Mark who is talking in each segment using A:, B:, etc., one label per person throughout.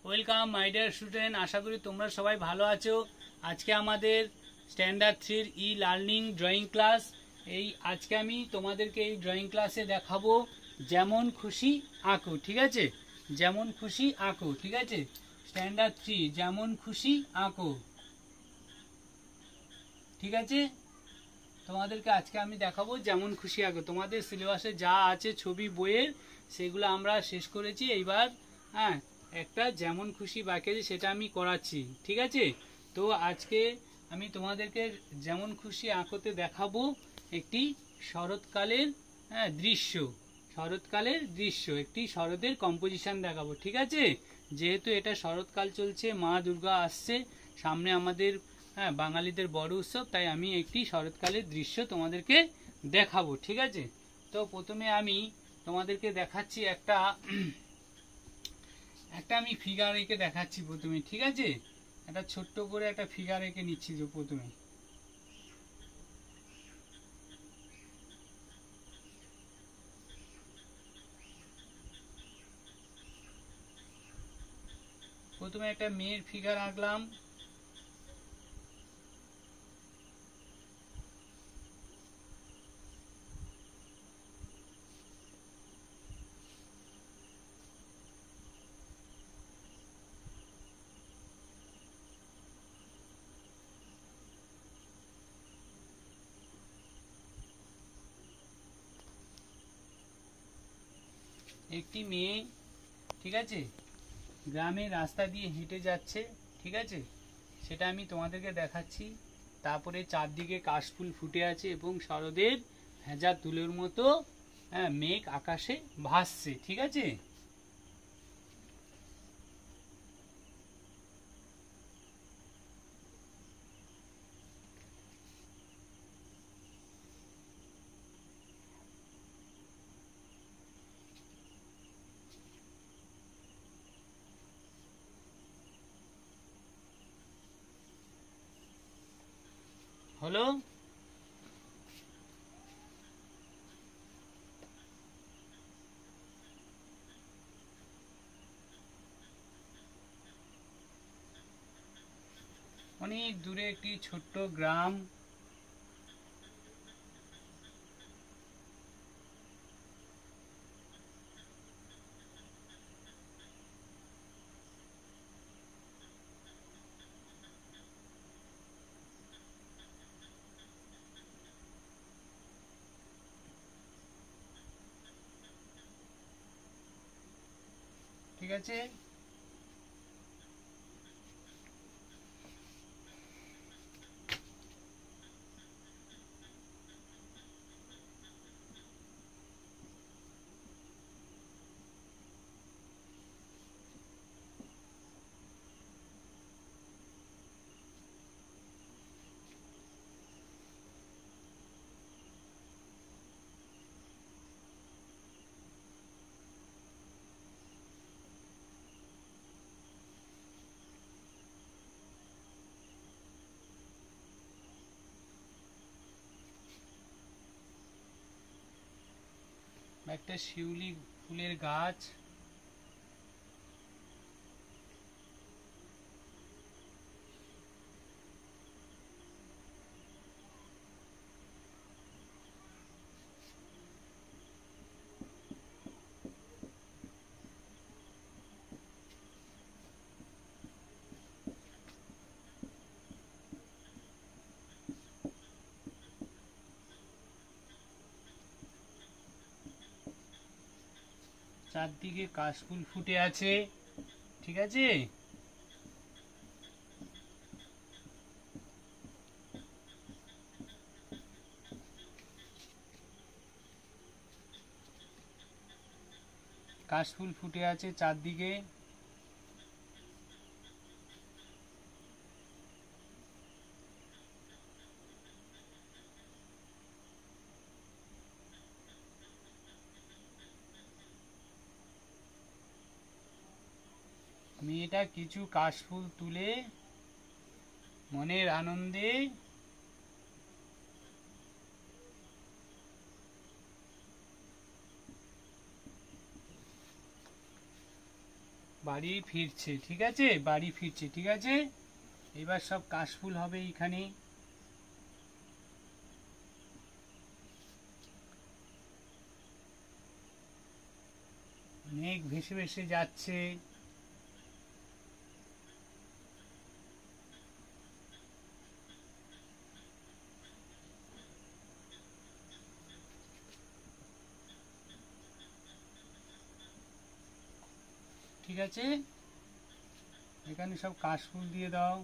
A: Welcome my dear student, আশা করি তোমরা সবাই ভালো আছো। আজকে আমাদের standard 3 e learning drawing class. আজকে আমি তোমাদেরকে এই ড্রয়িং ক্লাসে দেখাবো যেমন খুশি আঁকো, ঠিক আছে? যেমন খুশি আঁকো, ঠিক আছে? স্ট্যান্ডার্ড 3 যেমন খুশি আঁকো, ঠিক আছে? তোমাদেরকে আজকে আমি দেখাবো যেমন খুশি আঁকো। তোমাদের সিলেবাসে যা আছে ছবি বইয়ের সেগুলো আমরা শেষ করেছি। এইবার একটা যেমন খুশি বাকি সেটা আমি করাচ্ছি, ঠিক আছে? তো আজকে আমি তোমাদেরকে যেমন খুশি আঁকোতে দেখাবো একটি শরৎকালের দৃশ্য। শরৎকালের দৃশ্য, একটি শরতের কম্পোজিশন দেখাবো, ঠিক আছে? যেহেতু এটা শরৎকাল চলছে, মা দুর্গা আসছে সামনে আমাদের, বাঙালিদের বড় উৎসব, তাই আমি একটি শরৎকালের দৃশ্য তোমাদেরকে দেখাবো, ঠিক আছে? তো প্রথমে আমি তোমাদেরকে দেখাচ্ছি একটা আমি ফিগার এঁকে দেখাচ্ছি প্রথমে, ঠিক আছে? একটা ছোট্ট করে একটা ফিগার এঁকে নিচ্ছি। যে প্রথমে একটা মেয়ের ফিগার আঁকলাম। একটি মেয়ে, ঠিক আছে, গ্রামের রাস্তা দিয়ে হেঁটে যাচ্ছে, ঠিক আছে? সেটা আমি তোমাদেরকে দেখাচ্ছি। তারপরে চারদিকে কাশফুল ফুটে আছে এবং শরতের ভেজা তুলোর মতো মেঘ আকাশে ভাসছে, ঠিক আছে? হলো? অনেক দূরে একটি ছোট্ট গ্রাম, ঠিক আছে? একটা শিউলি ফুলের গাছ, চারদিকে কাশফুল ফুটে আছে, ঠিক আছে? কাশফুল ফুটে আছে চারদিকে। মেয়েটা কিছু কাশফুল তুলে মনের আনন্দে বাড়ি ফিরছে, ঠিক আছে, বাড়ি ফিরছে, ঠিক আছে। এবার সব কাশফুল হবে এইখানে। অনেক ভেসে ভেসে যাচ্ছে। ঠিক আছে, এখানে সব কাশফুল দিয়ে দাও।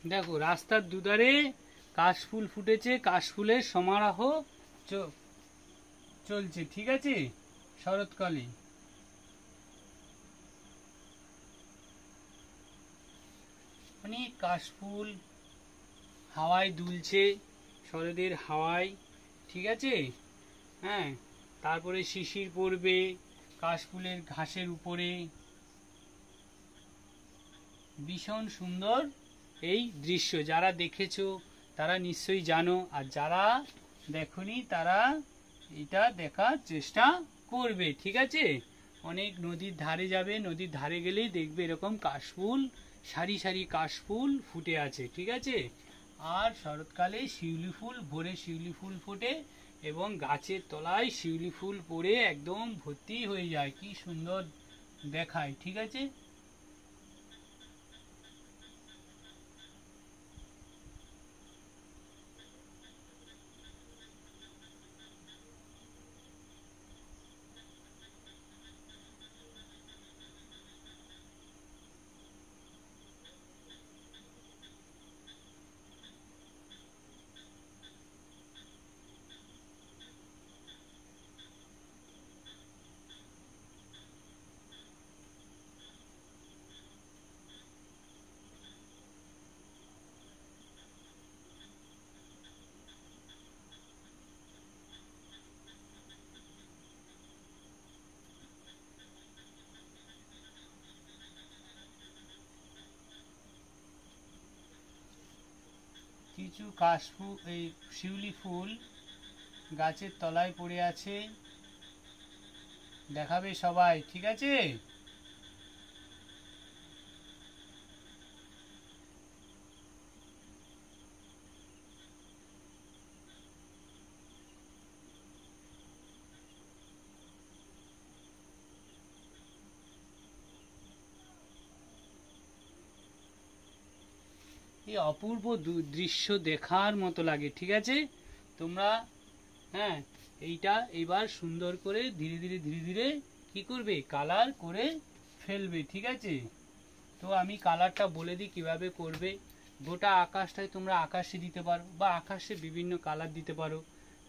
A: দেখো রাস্তার দুধারে কাশফুল ফুটেছে, কাশফুলের সমারোহ চলছে, ঠিক আছে, শরৎকালে। অনেক কাশফুল হাওয়ায় দুলছে, শরতের হাওয়ায়, ঠিক আছে। হ্যাঁ, তারপরে শিশির পড়বে কাশফুলের ঘাসের উপরে। ভীষণ সুন্দর এই দৃশ্য। যারা দেখেছো তারা নিশ্চয়ই জানো, আর যারা দেখোনি তারা এটা দেখার চেষ্টা করবে, ঠিক আছে। অনেক নদীর ধারে যাবে, নদীর ধারে গেলেই দেখবে এরকম কাশফুল, সারি সারি কাশফুল ফুটে আছে, ঠিক আছে। আর শরৎকালে শিউলি ফুল, ভোরে শিউলি ফুল ফোটে এবং গাছের তলায় শিউলি ফুল পড়ে একদম ভর্তি হয়ে যায়, কি সুন্দর দেখায়, ঠিক আছে। কিছু কাশফুল, এই শিউলি ফুল গাছের তলায় পড়ে আছে, দেখাবে সবাই, ঠিক আছে। এই অপূর্ব দৃশ্য দেখার মতো লাগে, ঠিক আছে। তোমরা হ্যাঁ এইটা এবার সুন্দর করে ধীরে ধীরে ধীরে ধীরে কি করবে, কালার করে ফেলবে, ঠিক আছে। তো আমি কালারটা বলে দিই কিভাবে করবে। গোটা আকাশটায় তোমরা আকাশি দিতে পারো, বা আকাশে বিভিন্ন কালার দিতে পারো।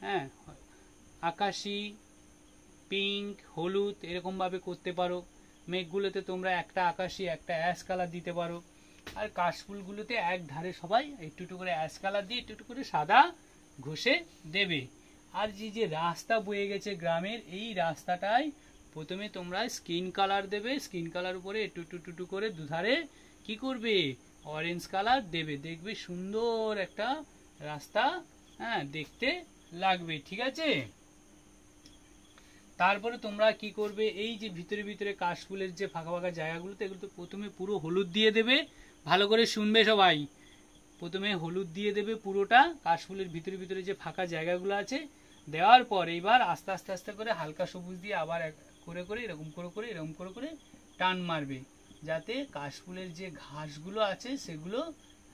A: হ্যাঁ, আকাশি, পিঙ্ক, হলুদ এরকম ভাবে করতে পারো। মেঘগুলোতে তোমরা একটা আকাশি একটা অ্যাশ কালার দিতে পারো। আর কাশফুলগুলোতে এক ধারে সবাই একটু একটু করে অ্যাশ কালার দিয়ে একটু একটু করে সাদা ঘষে দেবে। আর যে রাস্তা বয়ে গেছে গ্রামের, এই রাস্তাটায় প্রথমে তোমরা স্কিন কালার দেবে, স্কিন কালার উপরে একটু একটু একটু করে দুধারে কি করবে, অরেঞ্জ কালার দেবে, দেখবে সুন্দর একটা রাস্তা হ্যাঁ দেখতে লাগবে। ঠিক আছে, তারপরে তোমরা কি করবে, এই যে ভিতরে ভিতরে কাশফুলের যে ফাঁকা ফাঁকা জায়গাগুলোতে এগুলো তো প্রথমে পুরো হলুদ দিয়ে দেবে। ভালো করে শুনবে সবাই, প্রথমে হলুদ দিয়ে দেবে পুরোটা, কাশফুলের ভিতরে ভিতরে যে ফাঁকা জায়গাগুলো আছে দেওয়ার পর এইবার আস্তে আস্তে আস্তে করে হালকা সবুজ দিয়ে আবার করে করে এরকম করে টান মারবে, যাতে কাশফুলের যে ঘাসগুলো আছে সেগুলো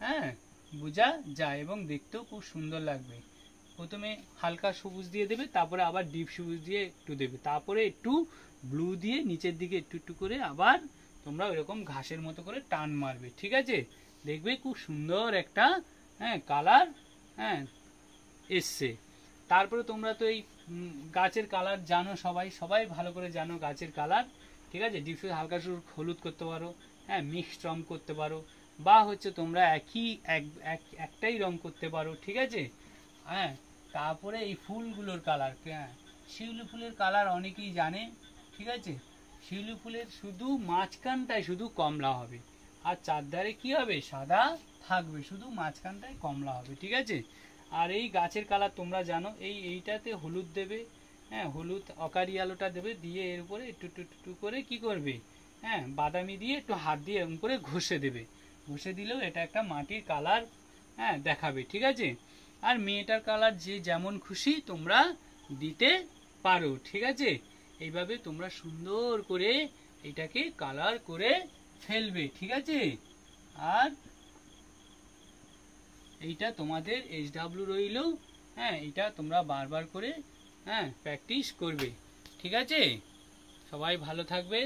A: হ্যাঁ বোঝা যায় এবং দেখতেও খুব সুন্দর লাগবে। প্রথমে হালকা সবুজ দিয়ে দেবে, তারপরে আবার ডিপ সবুজ দিয়ে একটু দেবে, তারপরে একটু ব্লু দিয়ে নিচের দিকে একটু একটু করে আবার তোমরা ওইরকম ঘাসের মতো করে টান মারবে। ঠিক আছে, দেখবে খুব সুন্দর একটা হ্যাঁ কালার হ্যাঁ এসছে। তারপরে তোমরা তো এই গাছের কালার জানো, সবাই সবাই ভালো করে জানো গাছের কালার। ঠিক আছে, ডিপ হালকা হলুদ করতে পারো, হ্যাঁ মিক্সড রং করতে পারো, বা হচ্ছে তোমরা একটাই রং করতে পারো। ঠিক আছে, হ্যাঁ তারপরে এই ফুলগুলোর কালার, হ্যাঁ শিউলি ফুলের কালার অনেকেই জানে। ঠিক আছে, শিউলি ফুলের শুধু মাঝখানটায় শুধু কমলা হবে, আর চারধারে কি হবে সাদা থাকবে, শুধু মাঝখানটায় কমলা হবে। ঠিক আছে, আর এই গাছের কালার তোমরা জানো, এইটাতে হলুদ দেবে, হ্যাঁ হলুদ অকারি আলোটা দেবে, দিয়ে এর উপরে একটু একটু একটু করে কি করবে, হ্যাঁ বাদামি দিয়ে একটু হাত দিয়ে এরকম করে ঘষে দেবে, ঘষে দিলেও এটা একটা মাটির কালার হ্যাঁ দেখাবে। ঠিক আছে, আর মেয়েটার কালার যে যেমন খুশি তোমরা দিতে পারো। ঠিক আছে, এইভাবে তোমরা সুন্দর করে এটাকে কালার করে ফেলবে। ঠিক আছে, আর এইটা তোমাদের SW রইল, হ্যাঁ এটা তোমরা বারবার করে হ্যাঁ প্র্যাকটিস করবে। ঠিক আছে, সবাই ভালো থাকবে।